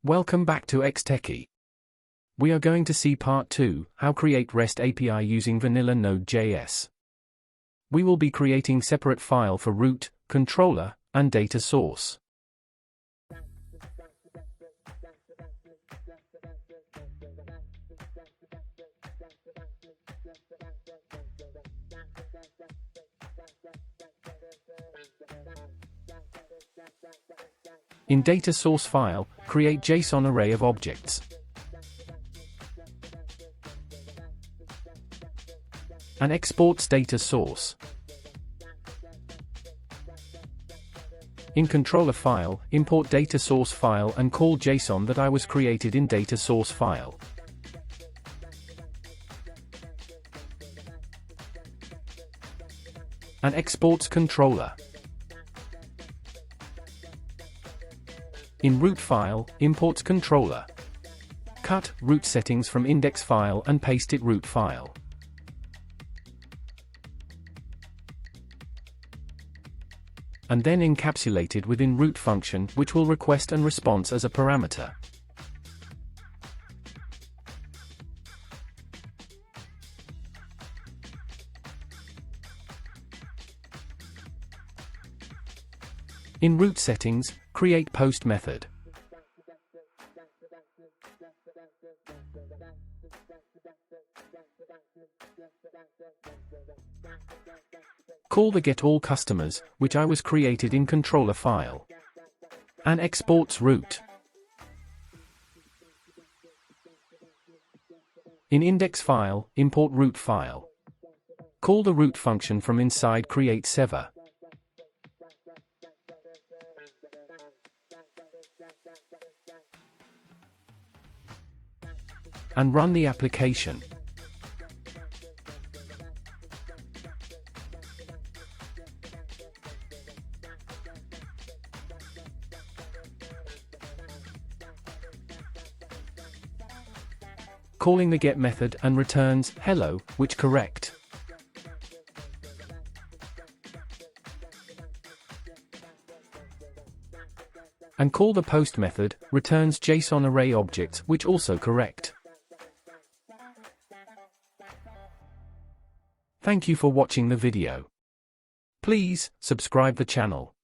Welcome back to Xtechie. We are going to see part 2, how create REST API using vanilla Node.js. We will be creating separate file for root, controller, and data source. In data source file, create JSON array of objects. And exports data source. In controller file, import data source file and call JSON that I was created in data source file. And exports controller. In root file, imports controller. Cut root settings from index file and paste it root file. And then encapsulated within root function, which will request and response as a parameter. In root settings, create post method. Call the getAllCustomers, which I was created in controller file. And exports root. In index file, import root file. Call the root function from inside create sever. And run the application. Calling the get method and returns hello, which correct. And call the post method, returns JSON array objects, which also correct. Thank you for watching the video. Please subscribe the channel.